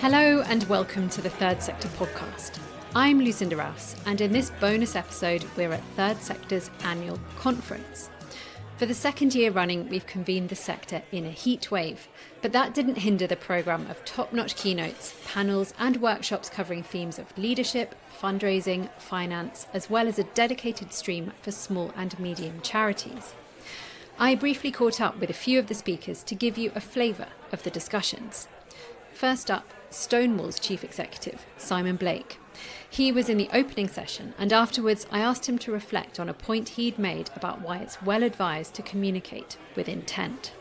Hello and welcome to the Third Sector podcast. I'm Lucinda Rouse, and in this bonus episode we're at Third Sector's annual conference. For the second year running, we've convened the sector in a heat wave, but that didn't hinder the programme of top-notch keynotes, panels and workshops covering themes of leadership, fundraising, finance, as well as a dedicated stream for small and medium charities. I briefly caught up with a few of the speakers to give you a flavour of the discussions. First up, Stonewall's Chief Executive, Simon Blake. He was in the opening session, and afterwards I asked him to reflect on a point he'd made about why it's well advised to communicate with intent.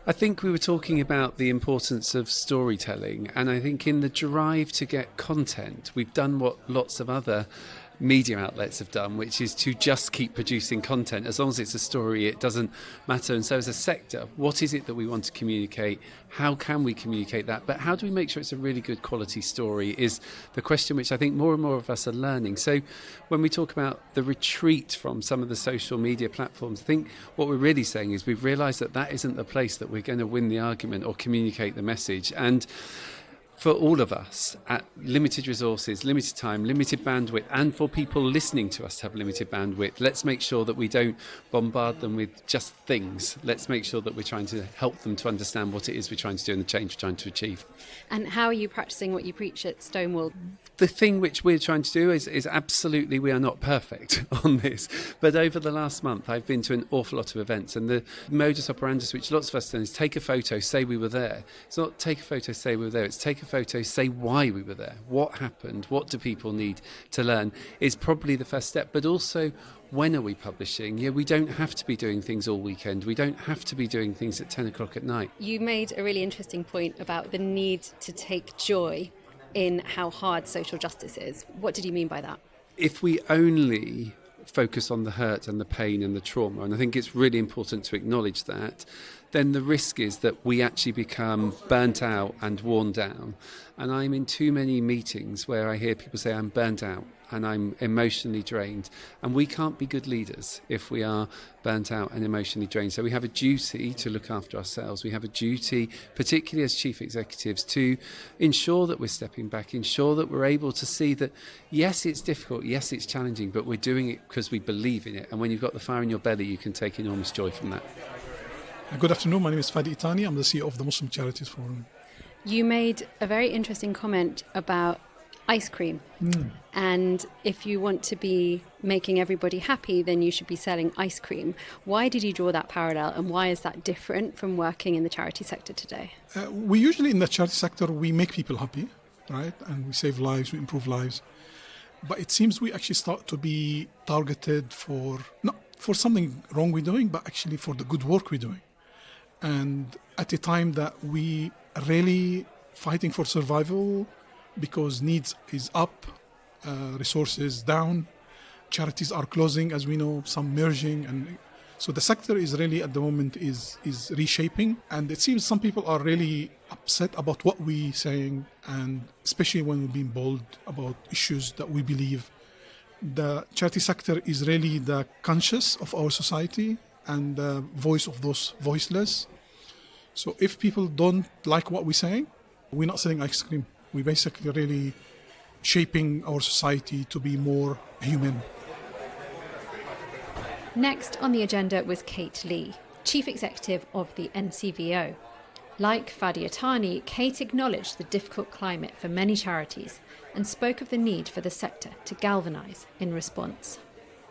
I think we were talking about the importance of storytelling, and I think in the drive to get content, we've done what lots of other media outlets have done, which is to just keep producing content. As long as it's a story, it doesn't matter. And so as a sector, what is it that we want to communicate? How can we communicate that? But how do we make sure it's a really good quality story is the question which I think more and more of us are learning. So when we talk about the retreat from some of the social media platforms, I think what we're really saying is we've realised that that isn't the place that we're going to win the argument or communicate the message. And for all of us, at limited resources, limited time, limited bandwidth, and for people listening to us to have limited bandwidth, let's make sure that we don't bombard them with just things. Let's make sure that we're trying to help them to understand what it is we're trying to do and the change we're trying to achieve. And how are you practising what you preach at Stonewall? The thing which we're trying to do is absolutely we are not perfect on this. But over the last month, I've been to an awful lot of events, and the modus operandi which lots of us do is take a photo, say we were there. It's not take a photo, say we were there. It's take a photo, say why we were there, what happened, what do people need to learn is probably the first step. But also, when are we publishing? Yeah, we don't have to be doing things all weekend. We don't have to be doing things at 10 o'clock at night. You made a really interesting point about the need to take joy in how hard social justice is. What did you mean by that? If we only focus on the hurt and the pain and the trauma, and I think it's really important to acknowledge that, then the risk is that we actually become burnt out and worn down. And I'm in too many meetings where I hear people say, I'm burnt out and I'm emotionally drained. And we can't be good leaders if we are burnt out and emotionally drained. So we have a duty to look after ourselves. We have a duty, particularly as chief executives, to ensure that we're stepping back, ensure that we're able to see that, yes, it's difficult, yes, it's challenging, but we're doing it because we believe in it. And when you've got the fire in your belly, you can take enormous joy from that. Good afternoon, my name is Fadi Itani. I'm the CEO of the Muslim Charities Forum. You made a very interesting comment about ice cream. And if you want to be making everybody happy, then you should be selling ice cream. Why did you draw that parallel, and why is that different from working in the charity sector today? We usually in the charity sector, we make people happy, right? And we save lives, we improve lives. But it seems we actually start to be targeted for, not for something wrong we're doing, but actually for the good work we're doing. And at a time that we are really fighting for survival because needs is up, resources down, charities are closing, as we know, some merging, and so the sector is really at the moment is reshaping, and it seems some people are really upset about what we're saying, and especially when we're being bold about issues that we believe. The charity sector is really the conscience of our society and the voice of those voiceless. So if people don't like what we're saying, we're not selling ice cream. We're basically really shaping our society to be more human. Next on the agenda was Kate Lee, Chief Executive of the NCVO. Like Fadi Itani, Kate acknowledged the difficult climate for many charities and spoke of the need for the sector to galvanise in response.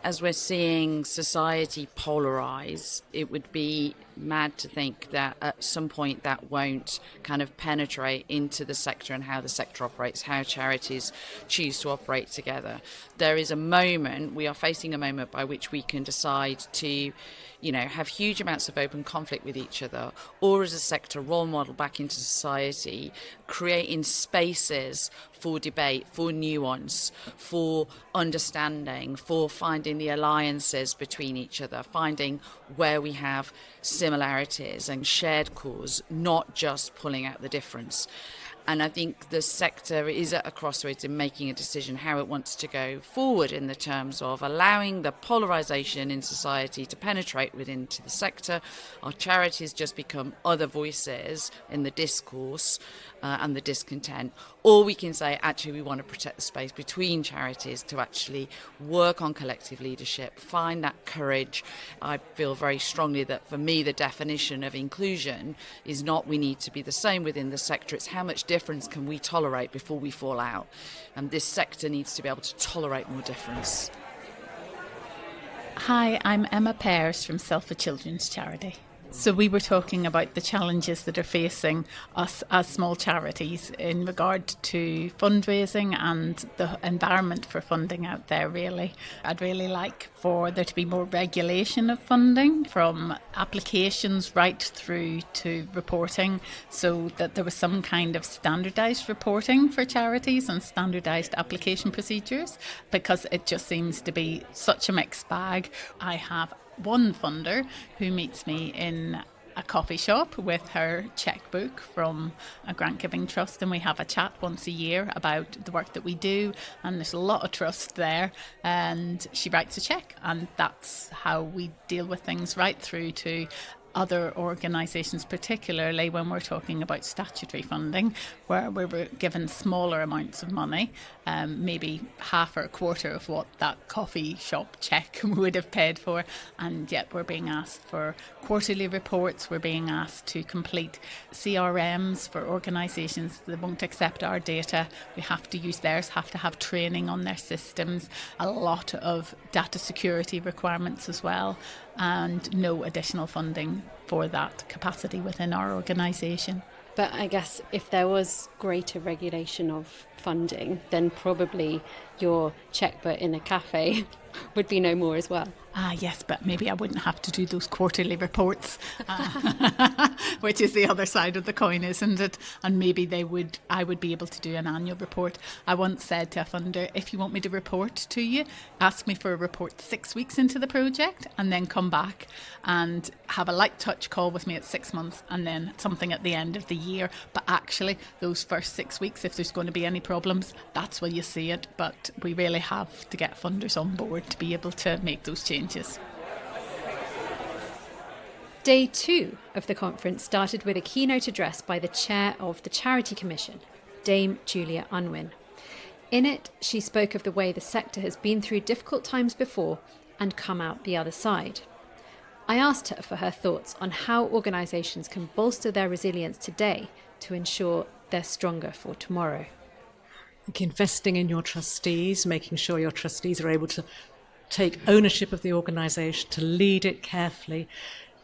As we're seeing society polarise, it would be mad to think that at some point that won't kind of penetrate into the sector and how the sector operates, how charities choose to operate together. There is a moment, we are facing a moment by which we can decide to, have huge amounts of open conflict with each other, or as a sector role model back into society, creating spaces for debate, for nuance, for understanding, for finding the alliances between each other, finding where we have similarities and shared cause, not just pulling out the difference. And I think the sector is at a crossroads in making a decision how it wants to go forward in the terms of allowing the polarisation in society to penetrate within to the sector. Our charities just become other voices in the discourse and the discontent. Or we can say, actually, we want to protect the space between charities to actually work on collective leadership, find that courage. I feel very strongly that for me, the definition of inclusion is not we need to be the same within the sector. It's how much difference can we tolerate before we fall out. And this sector needs to be able to tolerate more difference. Hi, I'm Emma Pears from SELFA Children's Charity. So we were talking about the challenges that are facing us as small charities in regard to fundraising and the environment for funding out there, really. I'd really like for there to be more regulation of funding, from applications right through to reporting, so that there was some kind of standardised reporting for charities and standardised application procedures, because it just seems to be such a mixed bag. I have one funder who meets me in a coffee shop with her checkbook from a grant giving trust, and we have a chat once a year about the work that we do, and there's a lot of trust there, and she writes a cheque, and that's how we deal with things right through to other organisations, particularly when we're talking about statutory funding, where we were given smaller amounts of money, maybe half or a quarter of what that coffee shop cheque would have paid for, and yet we're being asked for quarterly reports, we're being asked to complete CRMs for organisations that won't accept our data. We have to use theirs, have to have training on their systems, a lot of data security requirements as well, and no additional funding for that capacity within our organisation. But I guess if there was greater regulation of funding, then probably your checkbook in a cafe would be no more as well. Yes, but maybe I wouldn't have to do those quarterly reports, which is the other side of the coin, isn't it? And maybe I would be able to do an annual report. I once said to a funder, if you want me to report to you, ask me for a report 6 weeks into the project, and then come back and have a light touch call with me at 6 months, and then something at the end of the year. But actually, those first 6 weeks, if there's going to be any problems, that's where you see it. But we really have to get funders on board to be able to make those changes. Day 2 of the conference started with a keynote address by the chair of the Charity Commission, Dame Julia Unwin. In it, she spoke of the way the sector has been through difficult times before and come out the other side. I asked her for her thoughts on how organisations can bolster their resilience today to ensure they're stronger for tomorrow. I think investing in your trustees, making sure your trustees are able to take ownership of the organisation, to lead it carefully,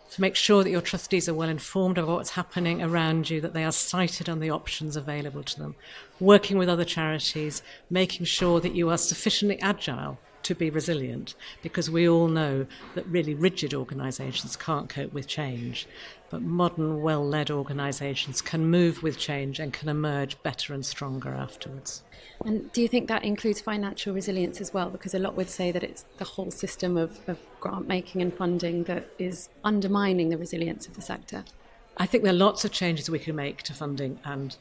to make sure that your trustees are well informed of what's happening around you, that they are sighted on the options available to them, working with other charities, making sure that you are sufficiently agile to be resilient, because we all know that really rigid organisations can't cope with change. But modern, well-led organisations can move with change and can emerge better and stronger afterwards. And do you think that includes financial resilience as well? Because a lot would say that it's the whole system of grant making and funding that is undermining the resilience of the sector. I think there are lots of changes we can make to funding and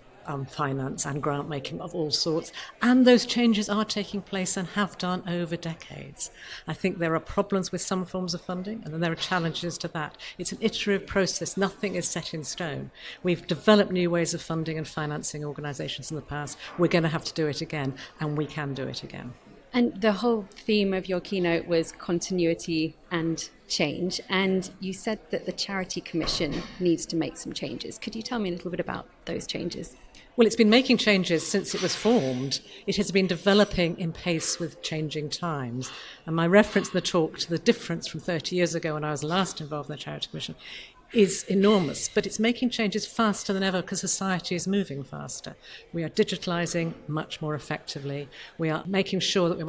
finance and grant making of all sorts, and those changes are taking place and have done over decades. I think there are problems with some forms of funding, and then there are challenges to that. It's an iterative process. Nothing is set in stone. We've developed new ways of funding and financing organisations in the past. We're going to have to do it again, and we can do it again. And the whole theme of your keynote was continuity and change, and you said that the Charity Commission needs to make some changes. Could you tell me a little bit about those changes? Well, it's been making changes since it was formed. It has been developing in pace with changing times. And my reference in the talk to the difference from 30 years ago when I was last involved in the Charity Commission is enormous, but it's making changes faster than ever because society is moving faster. We are digitalising much more effectively. We are making sure that we're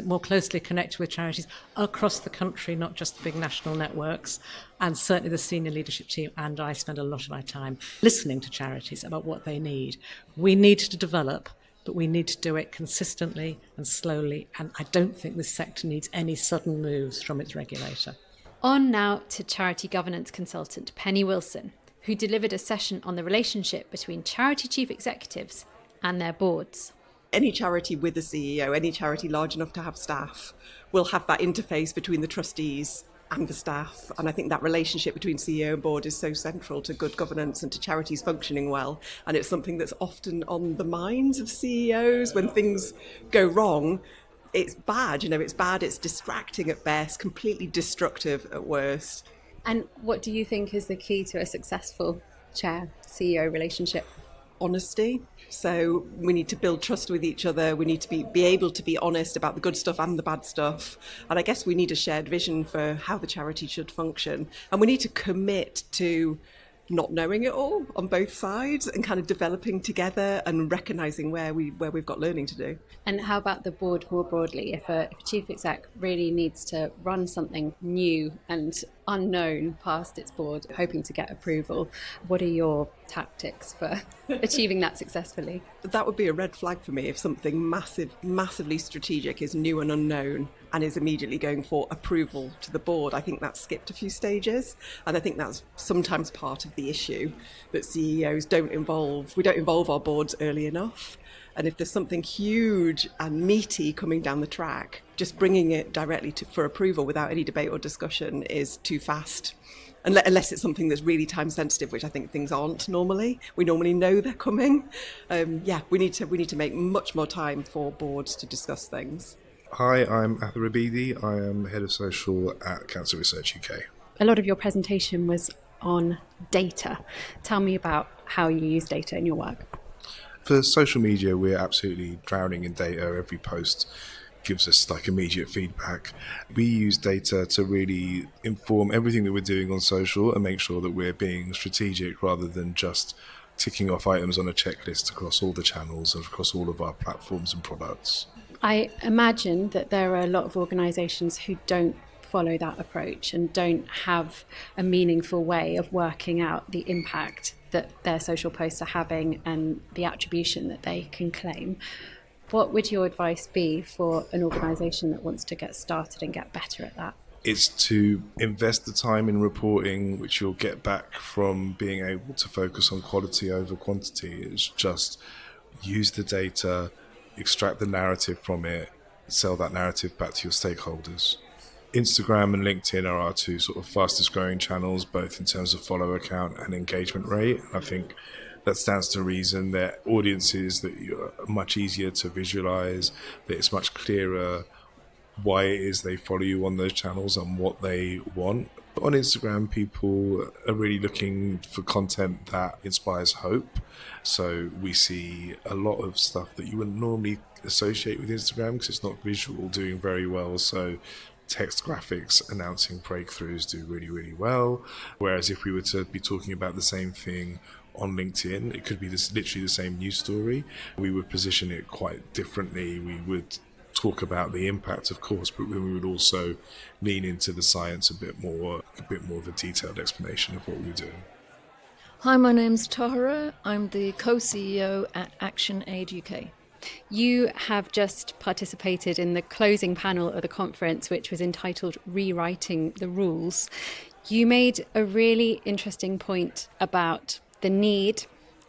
more closely connected with charities across the country, not just the big national networks. And certainly the senior leadership team and I spend a lot of my time listening to charities about what they need. We need to develop, but we need to do it consistently and slowly, and I don't think this sector needs any sudden moves from its regulator. On now to charity governance consultant Penny Wilson, who delivered a session on the relationship between charity chief executives and their boards. Any charity with a CEO, any charity large enough to have staff, will have that interface between the trustees and the staff. And I think that relationship between CEO and board is so central to good governance and to charities functioning well. And it's something that's often on the minds of CEOs when things go wrong. It's bad, it's bad, it's distracting at best, completely destructive at worst. And what do you think is the key to a successful chair-CEO relationship? Honesty. So we need to build trust with each other. We need to be able to be honest about the good stuff and the bad stuff. And I guess we need a shared vision for how the charity should function. And we need to commit to not knowing it all on both sides and kind of developing together and recognising where we've got learning to do. And how about the board more broadly? If a chief exec really needs to run something new and unknown past its board, hoping to get approval, what are your tactics for achieving that successfully? That would be a red flag for me if something massively strategic is new and unknown and is immediately going for approval to the board. I think that's skipped a few stages, and I think that's sometimes part of the issue, that CEOs we don't involve our boards early enough. And if there's something huge and meaty coming down the track, just bringing it directly for approval without any debate or discussion is too fast. Unless it's something that's really time sensitive, which I think things aren't normally. We normally know they're coming. We need to make much more time for boards to discuss things. Hi, I'm Athar Abidi. I am Head of Social at Cancer Research UK. A lot of your presentation was on data. Tell me about how you use data in your work. For social media, we're absolutely drowning in data. Every post gives us immediate feedback. We use data to really inform everything that we're doing on social and make sure that we're being strategic rather than just ticking off items on a checklist across all the channels and across all of our platforms and products. I imagine that there are a lot of organisations who don't follow that approach and don't have a meaningful way of working out the impact that their social posts are having and the attribution that they can claim. What would your advice be for an organisation that wants to get started and get better at that? It's to invest the time in reporting, which you'll get back from being able to focus on quality over quantity. It's just use the data, extract the narrative from it, sell that narrative back to your stakeholders. Instagram and LinkedIn are our two sort of fastest growing channels, both in terms of follower count and engagement rate. I think that stands to reason. They're audiences that are much easier to visualize, that it's much clearer why it is they follow you on those channels and what they want. But on Instagram, people are really looking for content that inspires hope. So we see a lot of stuff that you wouldn't normally associate with Instagram because it's not visual doing very well. So text graphics announcing breakthroughs do really, really well. Whereas if we were to be talking about the same thing on LinkedIn, it could be literally the same news story. We would position it quite differently. We would talk about the impact, of course, but we would also lean into the science a bit more of a detailed explanation of what we're doing. Hi, my name's Taahra. I'm the co-CEO at ActionAid UK. You have just participated in the closing panel of the conference, which was entitled Rewriting the Rules. You made a really interesting point about the need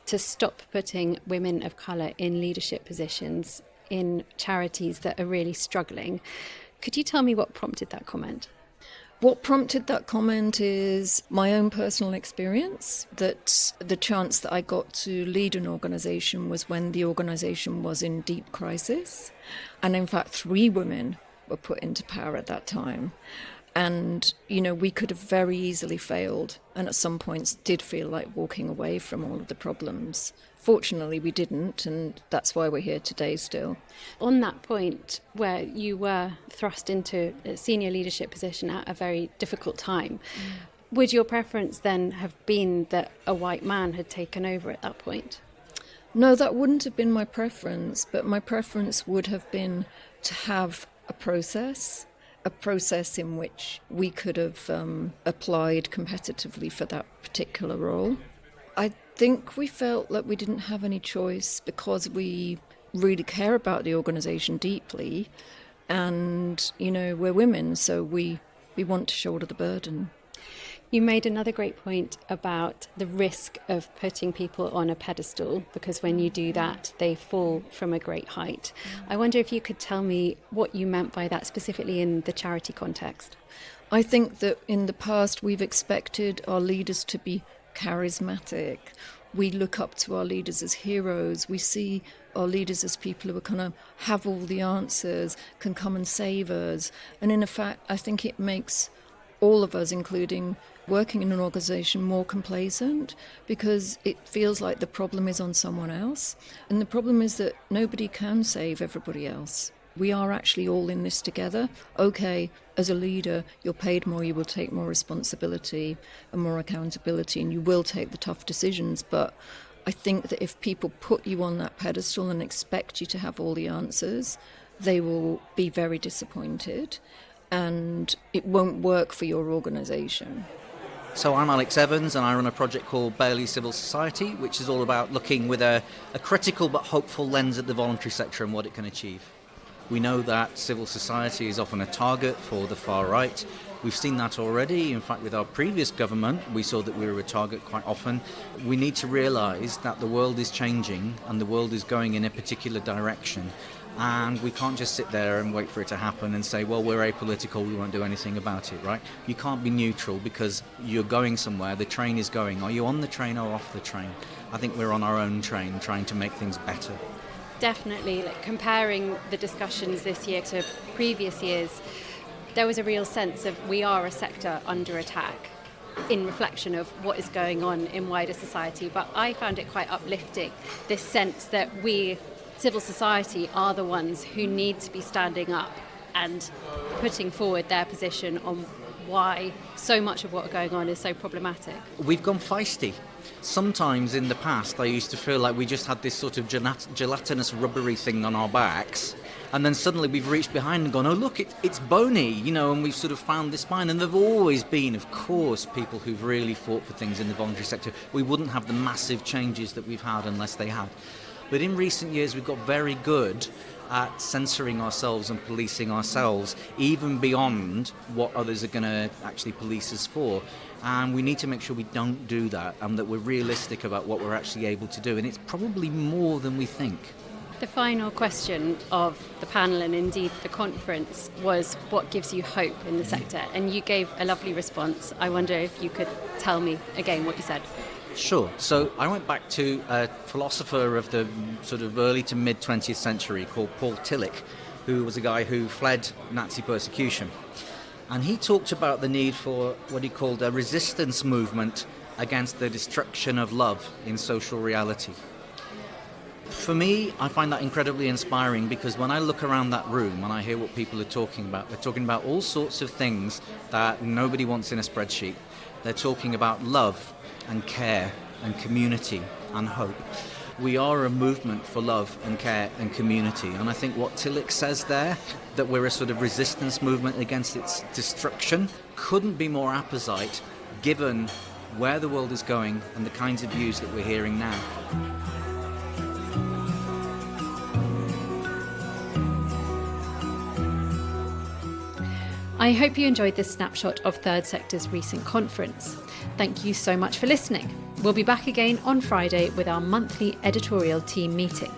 to stop putting women of colour in leadership positions in charities that are really struggling. Could you tell me what prompted that comment? What prompted that comment is my own personal experience, that the chance that I got to lead an organisation was when the organisation was in deep crisis. And in fact, 3 women were put into power at that time. And, we could have very easily failed and at some points did feel like walking away from all of the problems. Fortunately, we didn't, and that's why we're here today still. On that point, where you were thrust into a senior leadership position at a very difficult time, would your preference then have been that a white man had taken over at that point? No, that wouldn't have been my preference, but my preference would have been to have a process in which we could have applied competitively for that particular role. I think we felt that we didn't have any choice because we really care about the organisation deeply and, we're women, so we want to shoulder the burden. You made another great point about the risk of putting people on a pedestal, because when you do that, they fall from a great height. I wonder if you could tell me what you meant by that, specifically in the charity context. I think that in the past we've expected our leaders to be charismatic. We look up to our leaders as heroes. We see our leaders as people who kind of have all the answers, can come and save us. And in fact, I think it makes all of us, including working in an organisation, more complacent, because it feels like the problem is on someone else. And the problem is that nobody can save everybody else. We are actually all in this together. Okay, as a leader, you're paid more, you will take more responsibility and more accountability, and you will take the tough decisions. But I think that if people put you on that pedestal and expect you to have all the answers, they will be very disappointed, and it won't work for your organisation. So I'm Alex Evans, and I run a project called Bailey Civil Society, which is all about looking with a critical but hopeful lens at the voluntary sector and what it can achieve. We know that civil society is often a target for the far right. We've seen that already. In fact, with our previous government, we saw that we were a target quite often. We need to realise that the world is changing and the world is going in a particular direction. And we can't just sit there and wait for it to happen and say, well, we're apolitical, we won't do anything about it, right? You can't be neutral because you're going somewhere, the train is going. Are you on the train or off the train? I think we're on our own train trying to make things better. Definitely, comparing the discussions this year to previous years, there was a real sense of we are a sector under attack in reflection of what is going on in wider society. But I found it quite uplifting, this sense that we, civil society, are the ones who need to be standing up and putting forward their position on why so much of what's going on is so problematic. We've gone feisty. Sometimes in the past I used to feel like we just had this sort of gelatinous rubbery thing on our backs, and then suddenly we've reached behind and gone, oh look, it's bony, and we've sort of found this spine. And there have always been, of course, people who've really fought for things in the voluntary sector. We wouldn't have the massive changes that we've had unless they had. But in recent years we've got very good at censoring ourselves and policing ourselves, even beyond what others are going to actually police us for. And we need to make sure we don't do that, and that we're realistic about what we're actually able to do. And it's probably more than we think. The final question of the panel, and indeed the conference, was what gives you hope in the sector? And you gave a lovely response. I wonder if you could tell me again what you said. Sure. So I went back to a philosopher of the sort of early to mid 20th century called Paul Tillich, who was a guy who fled Nazi persecution. And he talked about the need for what he called a resistance movement against the destruction of love in social reality. For me, I find that incredibly inspiring, because when I look around that room and I hear what people are talking about, they're talking about all sorts of things that nobody wants in a spreadsheet. They're talking about love and care and community and hope. We are a movement for love and care and community. And I think what Tillich says there, that we're a sort of resistance movement against its destruction, couldn't be more apposite given where the world is going and the kinds of views that we're hearing now. I hope you enjoyed this snapshot of Third Sector's recent conference. Thank you so much for listening. We'll be back again on Friday with our monthly editorial team meeting.